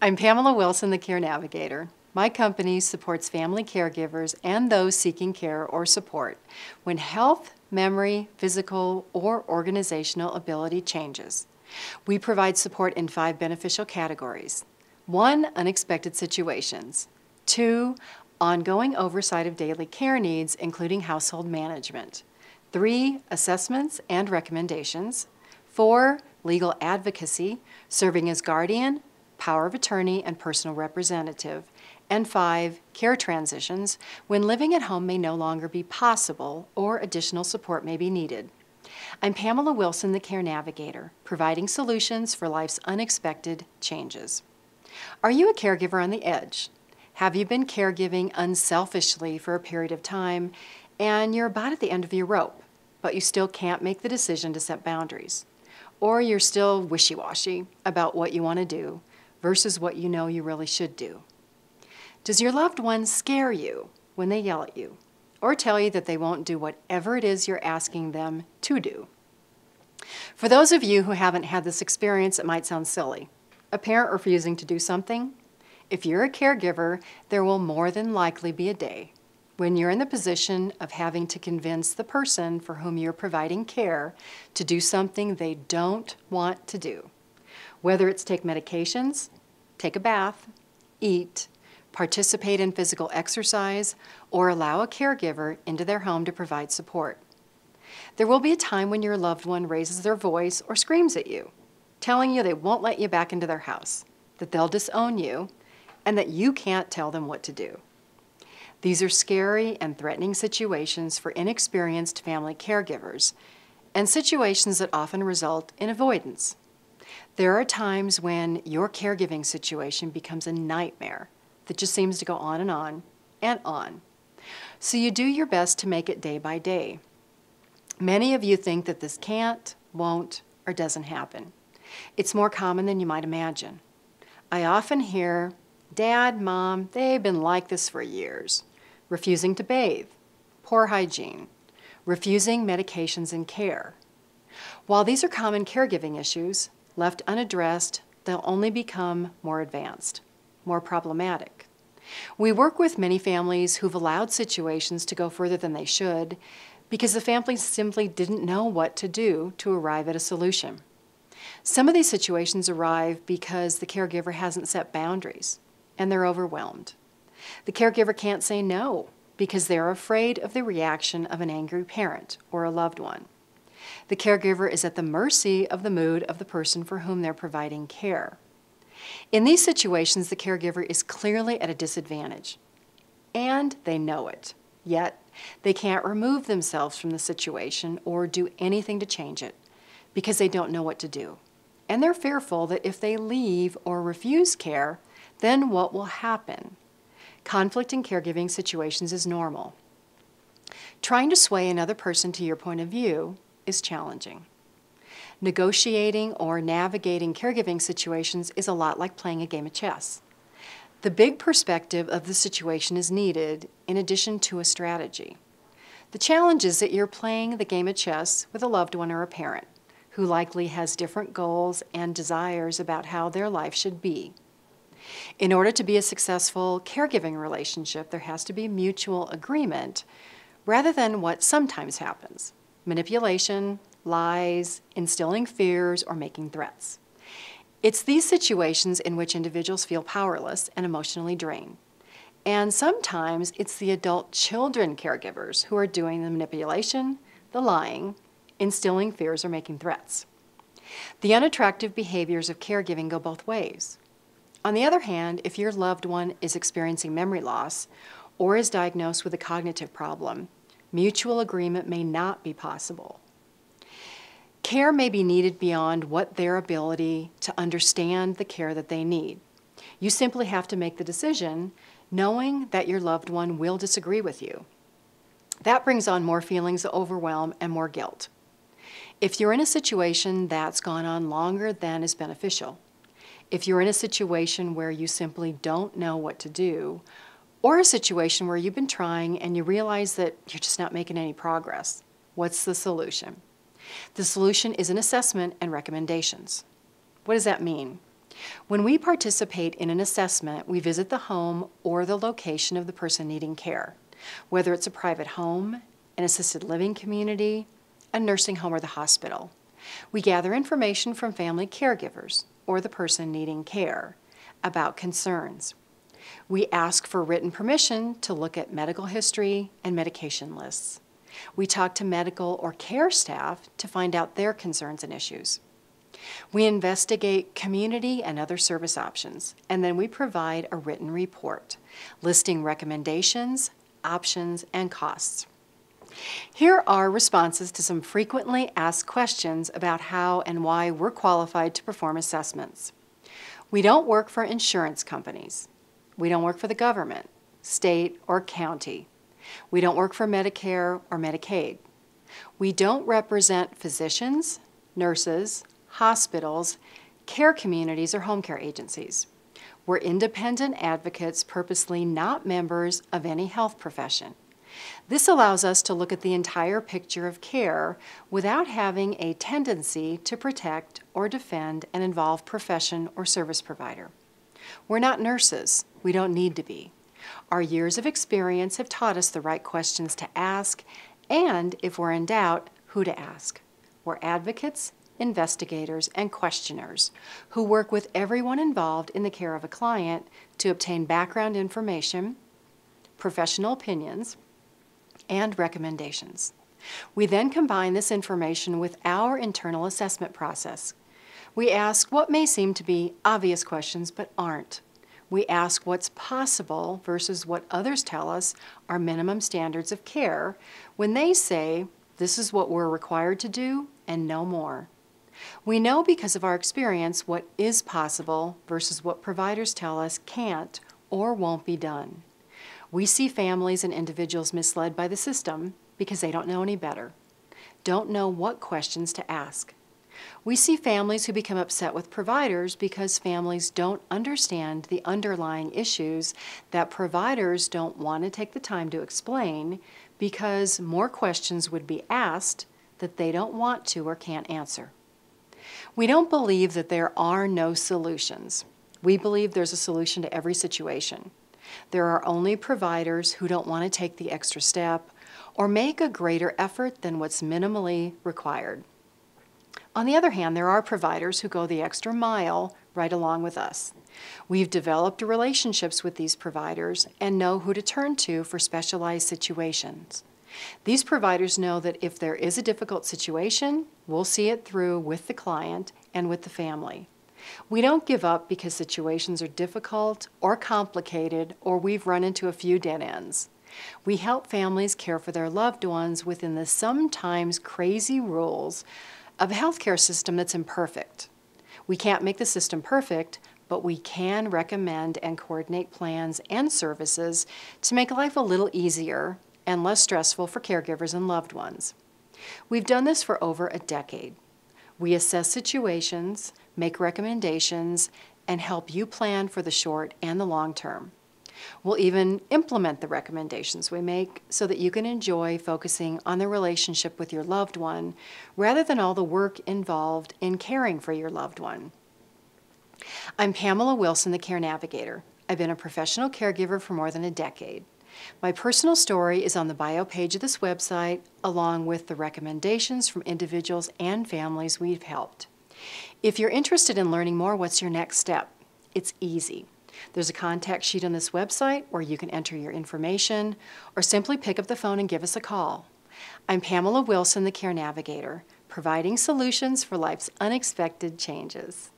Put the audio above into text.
I'm Pamela Wilson, the Care Navigator. My company supports family caregivers and those seeking care or support when health, memory, physical, or organizational ability changes. We provide support in 5 beneficial categories. 1, unexpected situations. 2, ongoing oversight of daily care needs, including household management. 3, assessments and recommendations. 4, legal advocacy, serving as guardian, power of attorney, and personal representative. And 5, care transitions, when living at home may no longer be possible or additional support may be needed. I'm Pamela Wilson, the Care Navigator, providing solutions for life's unexpected changes. Are you a caregiver on the edge? Have you been caregiving unselfishly for a period of time and you're about at the end of your rope, but you still can't make the decision to set boundaries? Or you're still wishy-washy about what you want to do versus what you know you really should do? Does your loved one scare you when they yell at you or tell you that they won't do whatever it is you're asking them to do? For those of you who haven't had this experience, it might sound silly. A parent refusing to do something? If you're a caregiver, there will more than likely be a day when you're in the position of having to convince the person for whom you're providing care to do something they don't want to do. Whether it's take medications, take a bath, eat, participate in physical exercise, or allow a caregiver into their home to provide support. There will be a time when your loved one raises their voice or screams at you, telling you they won't let you back into their house, that they'll disown you, and that you can't tell them what to do. These are scary and threatening situations for inexperienced family caregivers, and situations that often result in avoidance. There are times when your caregiving situation becomes a nightmare that just seems to go on and on and on. So you do your best to make it day by day. Many of you think that this can't, won't, or doesn't happen. It's more common than you might imagine. I often hear, "Dad, Mom, they've been like this for years." Refusing to bathe, poor hygiene, refusing medications and care. While these are common caregiving issues, left unaddressed, they'll only become more advanced, more problematic. We work with many families who've allowed situations to go further than they should because the families simply didn't know what to do to arrive at a solution. Some of these situations arrive because the caregiver hasn't set boundaries and they're overwhelmed. The caregiver can't say no because they're afraid of the reaction of an angry parent or a loved one. The caregiver is at the mercy of the mood of the person for whom they're providing care. In these situations, the caregiver is clearly at a disadvantage, and they know it. Yet, they can't remove themselves from the situation or do anything to change it because they don't know what to do. And they're fearful that if they leave or refuse care, then what will happen? Conflict in caregiving situations is normal. Trying to sway another person to your point of view is challenging. Negotiating or navigating caregiving situations is a lot like playing a game of chess. The big perspective of the situation is needed in addition to a strategy. The challenge is that you're playing the game of chess with a loved one or a parent who likely has different goals and desires about how their life should be. In order to be a successful caregiving relationship, there has to be mutual agreement rather than what sometimes happens: manipulation, lies, instilling fears, or making threats. It's these situations in which individuals feel powerless and emotionally drained. And sometimes it's the adult children caregivers who are doing the manipulation, the lying, instilling fears, or making threats. The unattractive behaviors of caregiving go both ways. On the other hand, if your loved one is experiencing memory loss or is diagnosed with a cognitive problem, mutual agreement may not be possible. Care may be needed beyond what their ability to understand the care that they need. You simply have to make the decision knowing that your loved one will disagree with you. That brings on more feelings of overwhelm and more guilt. If you're in a situation that's gone on longer than is beneficial, if you're in a situation where you simply don't know what to do, or a situation where you've been trying and you realize that you're just not making any progress, what's the solution? The solution is an assessment and recommendations. What does that mean? When we participate in an assessment, we visit the home or the location of the person needing care, whether it's a private home, an assisted living community, a nursing home, or the hospital. We gather information from family caregivers or the person needing care about concerns. We ask for written permission to look at medical history and medication lists. We talk to medical or care staff to find out their concerns and issues. We investigate community and other service options, and then we provide a written report listing recommendations, options, and costs. Here are responses to some frequently asked questions about how and why we're qualified to perform assessments. We don't work for insurance companies. We don't work for the government, state, or county. We don't work for Medicare or Medicaid. We don't represent physicians, nurses, hospitals, care communities, or home care agencies. We're independent advocates purposely not members of any health profession. This allows us to look at the entire picture of care without having a tendency to protect or defend an involved profession or service provider. We're not nurses. We don't need to be. Our years of experience have taught us the right questions to ask, and if we're in doubt, who to ask. We're advocates, investigators, and questioners who work with everyone involved in the care of a client to obtain background information, professional opinions, and recommendations. We then combine this information with our internal assessment process. We ask what may seem to be obvious questions but aren't. We ask what's possible versus what others tell us are minimum standards of care when they say, this is what we're required to do and no more. We know because of our experience what is possible versus what providers tell us can't or won't be done. We see families and individuals misled by the system because they don't know any better, don't know what questions to ask. We see families who become upset with providers because families don't understand the underlying issues that providers don't want to take the time to explain because more questions would be asked that they don't want to or can't answer. We don't believe that there are no solutions. We believe there's a solution to every situation. There are only providers who don't want to take the extra step or make a greater effort than what's minimally required. On the other hand, there are providers who go the extra mile right along with us. We've developed relationships with these providers and know who to turn to for specialized situations. These providers know that if there is a difficult situation, we'll see it through with the client and with the family. We don't give up because situations are difficult or complicated or we've run into a few dead ends. We help families care for their loved ones within the sometimes crazy rules of a healthcare system that's imperfect. We can't make the system perfect, but we can recommend and coordinate plans and services to make life a little easier and less stressful for caregivers and loved ones. We've done this for over a decade. We assess situations, make recommendations, and help you plan for the short and the long term. We'll even implement the recommendations we make so that you can enjoy focusing on the relationship with your loved one rather than all the work involved in caring for your loved one. I'm Pamela Wilson, the Care Navigator. I've been a professional caregiver for more than a decade. My personal story is on the bio page of this website, along with the recommendations from individuals and families we've helped. If you're interested in learning more, what's your next step? It's easy. There's a contact sheet on this website where you can enter your information or simply pick up the phone and give us a call. I'm Pamela Wilson, the Care Navigator, providing solutions for life's unexpected changes.